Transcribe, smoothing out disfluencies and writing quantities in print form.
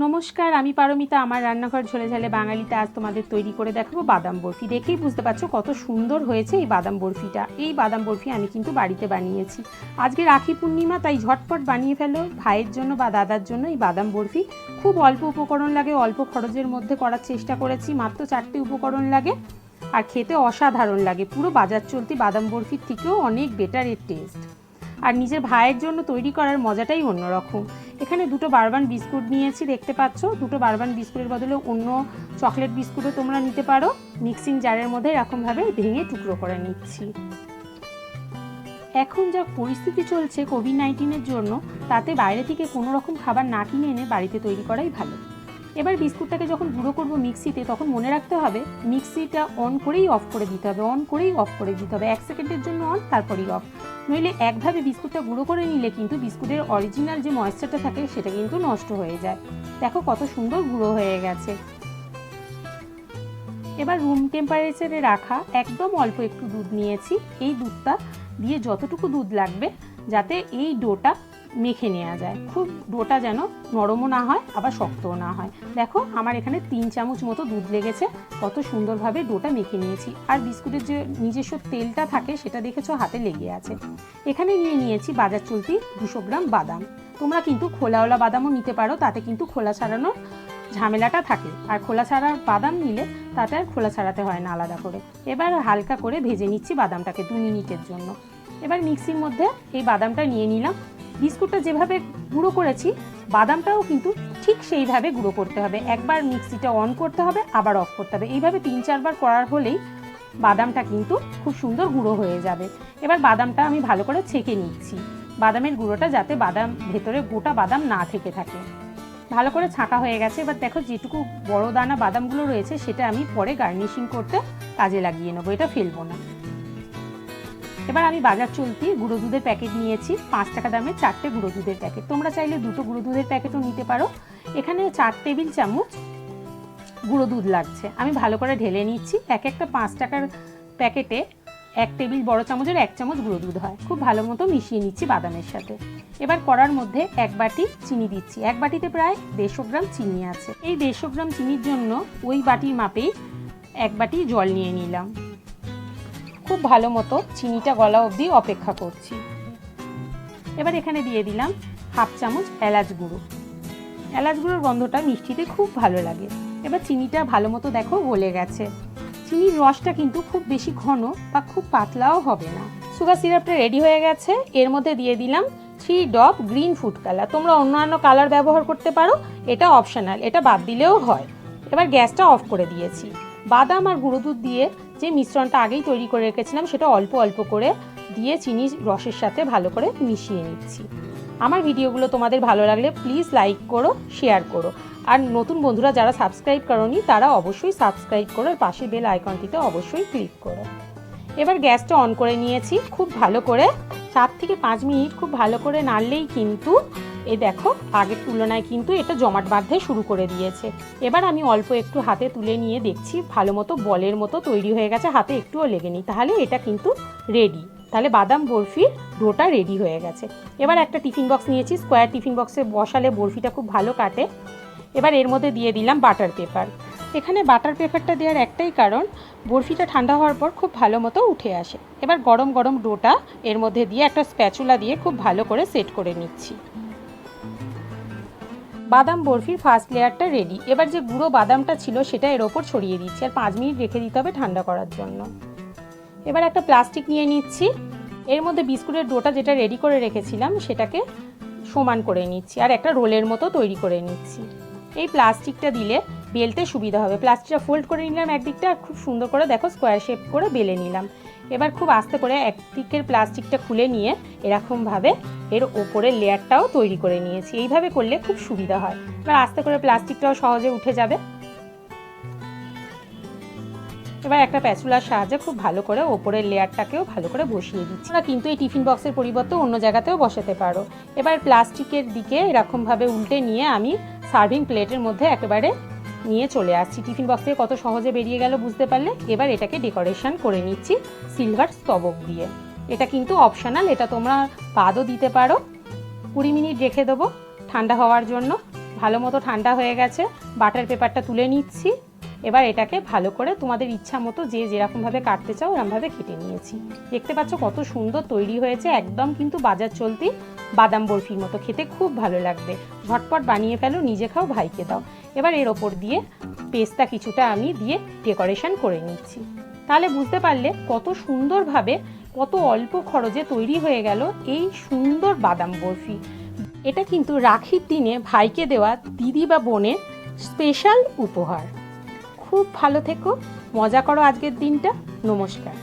নমস্কার, আমি পারমিতা। আমার রান্নাঘর ঝোলে ঝালে বাঙালিতে আজ তোমাদের তৈরি করে দেখাবো বাদাম বরফি। দেখেই বুঝতে পারছো কত সুন্দর হয়েছে এই বাদাম বরফিটা। এই বাদাম বরফি আমি কিন্তু বাড়িতে বানিয়েছি। আজকে রাখি পূর্ণিমা, তাই ঝটপট বানিয়ে ফেলো ভাইয়ের জন্য বা দাদার জন্য এই বাদাম বরফি। খুব অল্প উপকরণ লাগে, অল্প খরচের মধ্যে করার চেষ্টা করেছি। মাত্র 4টে উপকরণ লাগে আর খেতে অসাধারণ লাগে। পুরো বাজার চলতি বাদাম বরফির থেকেও অনেক বেটার এর টেস্ট। আর নিজের ভাইয়ের জন্য তৈরি করার মজাটাই অন্যরকম। এখানে দুটো বারবান বিস্কুট নিয়েছি, দেখতে পাচ্ছ। দুটো বারবান বিস্কুটের বদলে অন্য চকলেট বিস্কুটও তোমরা নিতে পারো। মিক্সিং জারের মধ্যে এরকমভাবে ভেঙে টুকরো করে নিচ্ছি। এখন যা পরিস্থিতি চলছে কোভিড-19-এর জন্য, তাতে বাইরে থেকে কোনো রকম খাবার না কিনে এনে বাড়িতে তৈরি করাই ভালো। এবার বিস্কুটটাকে যখন গুঁড়ো করবো মিক্সিতে, তখন মনে রাখতে হবে মিক্সিটা অন করেই অফ করে দিতে হবে, অন করেই অফ করে দিতে হবে। 1 সেকেন্ডের জন্য অন, তারপরেই অফ। নইলে একভাবে বিস্কুটটা গুঁড়ো করে নিলে কিন্তু বিস্কুটের অরিজিনাল যে ময়েশ্চারটা থাকে সেটা কিন্তু নষ্ট হয়ে যায়। দেখো কত সুন্দর গুঁড়ো হয়ে গেছে। এবার রুম টেম্পারেচারে রাখা একদম অল্প একটু দুধ নিয়েছি। এই দুধটা দিয়ে যতটুকু দুধ লাগবে যাতে এই ডোটা মেখে নেওয়া যায়। খুব ডোটা যেন নরমও না হয় আবার শক্তও না হয়। দেখো আমার এখানে 3 চামচ মতো দুধ লেগেছে। কত সুন্দরভাবে ডোটা মেখে নিয়েছি। আর বিস্কুটের যে নিজস্ব তেলটা থাকে সেটা দেখেছো হাতে লেগে আছে। এখানে নিয়েছি বাজার চলতি 200 গ্রাম বাদাম। তোমরা কিন্তু খোলাওয়ালা বাদামও নিতে পারো, তাতে কিন্তু খোলা ছাড়ানোর ঝামেলাটা থাকে। আর খোলা ছাড়া বাদাম নিলে তাতে আর খোলা ছাড়াতে হয় না আলাদা করে। এবার হালকা করে ভেজে নিচ্ছি বাদামটাকে 2 মিনিটের জন্য। এবার মিক্সির মধ্যে এই বাদামটা নিয়ে নিলাম। বিস্কুটটা যেভাবে গুঁড়ো করেছি বাদামটাও কিন্তু ঠিক সেইভাবে গুঁড়ো করতে হবে। একবার মিক্সিটা অন করতে হবে, আবার অফ করতে হবে। এইভাবে 3-4 বার করার হলেই বাদামটা কিন্তু খুব সুন্দর গুঁড়ো হয়ে যাবে। এবার বাদামটা আমি ভালো করে ছেঁকে নিচ্ছি, বাদামের গুঁড়োটা যাতে বাদাম ভেতরে গোটা বাদাম না থেকে থাকে। ভালো করে ছাঁকা হয়ে গেছে। এবার দেখো যেটুকু বড় দানা বাদামগুলো রয়েছে সেটা আমি পরে গার্নিশিং করতে কাজে লাগিয়ে নেবো, এটা ফেলবো না। এবার আমি বাজার চলতি গুঁড়ো দুধের প্যাকেট নিয়েছি। 5 টাকা দামের 4টে গুঁড়ো দুধের প্যাকেট। তোমরা চাইলে 2টো গুঁড়ো দুধের প্যাকেটও নিতে পারো। এখানে 4 টেবিল চামচ গুঁড়ো দুধ লাগছে। আমি ভালো করে ঢেলে নিচ্ছি। একটা 5 টাকার প্যাকেটে 1 টেবিল বড় চামচের 1 চামচ গুঁড়ো দুধ হয়। খুব ভালো মতো মিশিয়ে নিচ্ছি বাদামের সাথে। এবার কড়ার মধ্যে 1 বাটি চিনি দিচ্ছি। 1 বাটিতে প্রায় 150 গ্রাম চিনি আছে। এই 150 গ্রাম চিনির জন্য ওই বাটির মাপেই 1 বাটি জল নিয়ে নিলাম। খুব ভালো মতো চিনিটা গলা অবধি অপেক্ষা করছি। এবার এখানে দিয়ে দিলাম 1/2 চামচ এলাচ গুঁড়ো। এলাচ গুঁড়োর গন্ধটা মিষ্টিতে খুব ভালো লাগে। এবার চিনিটা ভালো মতো দেখো গলে গেছে। চিনির রসটা কিন্তু খুব বেশি ঘন বা খুব পাতলাও হবে না। সুগার সিরাপটা রেডি হয়ে গেছে। এর মধ্যে দিয়ে দিলাম 3 ড্রপ গ্রিন ফুড কালার। তোমরা অন্যান্য কালার ব্যবহার করতে পারো, এটা অপশনাল, এটা বাদ দিলেও হয়। এবার গ্যাসটা অফ করে দিয়েছি। বাদাম আর গুঁড়ো দুধ দিয়ে যে মিশ্রণটা আগেই তৈরি করে রেখেছিলাম সেটা অল্প অল্প করে দিয়ে চিনির রসের সাথে ভালো করে মিশিয়ে নিচ্ছি। আমার ভিডিওগুলো তোমাদের ভালো লাগলে প্লিজ লাইক করো, শেয়ার করো। আর নতুন বন্ধুরা যারা সাবস্ক্রাইব করোনি তারা অবশ্যই সাবস্ক্রাইব করো, আর পাশে বেল আইকনটিতে অবশ্যই ক্লিক করো। এবার গ্যাসটা অন করে নিয়েছি। খুব ভালো করে 4 থেকে 5 মিনিট খুব ভালো করে নাড়লেই কিন্তু এই দেখো আগের তুলনায় কিন্তু এটা জমাট বাঁধতে শুরু করে দিয়েছে। এবার আমি অল্প একটু হাতে তুলে নিয়ে দেখছি ভালো মতো বলের মতো তৈরি হয়ে গেছে, হাতে একটুও লেগেনি। তাহলে এটা কিন্তু রেডি। তাহলে বাদাম বরফির ডোটা রেডি হয়ে গেছে। এবার একটা টিফিন বক্স নিয়েছি। স্কোয়ার টিফিন বক্সে বসালে বরফিটা খুব ভালো কাটে। এবার এর মধ্যে দিয়ে দিলাম বাটার পেপার। এখানে বাটার পেপারটা দেওয়ার একটাই কারণ, বরফিটা ঠান্ডা হওয়ার পর খুব ভালো মতো উঠে আসে। এবার গরম গরম ডোটা এর মধ্যে দিয়ে একটা স্প্যাচুলা দিয়ে খুব ভালো করে সেট করে নিচ্ছি। বাদাম বরফির ফার্স্ট লেয়ারটা রেডি। এবার যে গুঁড়ো বাদামটা ছিল সেটা এর ওপর ছড়িয়ে দিচ্ছি, আর 5 মিনিট রেখে দিতে হবে ঠান্ডা করার জন্য। এবার একটা প্লাস্টিক নিয়ে নিচ্ছি। এর মধ্যে বিস্কুটের ডোটা যেটা রেডি করে রেখেছিলাম সেটাকে সমান করে নিচ্ছি, আর একটা রোলের মতো তৈরি করে নিচ্ছি। এই প্লাস্টিকটা দিলে বেলতে সুবিধা হবে। প্লাস্টিকটা ফোল্ড করে নিলাম একদিকটা, আর খুব সুন্দর করে দেখো স্কোয়ার শেপ করে বেলে নিলাম। এবার খুব আস্তে করে একদিকের প্লাস্টিকটা খুলে নিয়ে এরকমভাবে এর ওপরের লেয়ারটাও তৈরি করে নিয়েছি। এইভাবে করলে খুব সুবিধা হয়। এবার আস্তে করে প্লাস্টিকটাও সহজে উঠে যাবে। এবার একটা প্যাচুলার সাহায্যে খুব ভালো করে ওপরের লেয়ারটাকেও ভালো করে বসিয়ে দিচ্ছি। তোমরা কিন্তু এই টিফিন বক্সের পরিবর্তে অন্য জায়গাতেও বসাতে পারো। এবার প্লাস্টিকের দিকে এরকমভাবে উল্টে নিয়ে আমি সার্ভিং প্লেটের মধ্যে একেবারে নিয়ে চলে আসছি। টিফিন বক্স থেকে কত সহজে বেরিয়ে গেল বুঝতে পারলে। এবার এটাকে ডেকোরেশন করে নিচ্ছি সিলভার স্তবক দিয়ে। এটা কিন্তু অপশনাল, এটা তোমরা বাদও দিতে পারো। 20 মিনিট রেখে দেবো ঠান্ডা হওয়ার জন্য। ভালো মতো ঠান্ডা হয়ে গেছে, বাটার পেপারটা তুলে নিচ্ছি। এবার এটাকে ভালো করে তোমাদের ইচ্ছা মতো যে যেরকমভাবে কাটতে চাও এরকমভাবে কেটে নিয়েছি। দেখতে পাচ্ছ কত সুন্দর তৈরি হয়েছে, একদম কিন্তু বাজার চলতি বাদাম বরফির মতো, খেতে খুব ভালো লাগবে। ঝটপট বানিয়ে ফেলো, নিজে খাও, ভাইকে দাও। এবার এর ওপর দিয়ে পেস্তা কিছুটা আমি দিয়ে ডেকোরেশন করে নিচ্ছি। তাহলে বুঝতে পারলে কত সুন্দরভাবে কত অল্প খরচে তৈরি হয়ে গেল এই সুন্দর বাদাম বরফি। এটা কিন্তু রাখির দিনে ভাইকে দেওয়া দিদি বা বোনের স্পেশাল উপহার। খুব ভালো থেকো, মজা করো আজকের দিনটা। নমস্কার।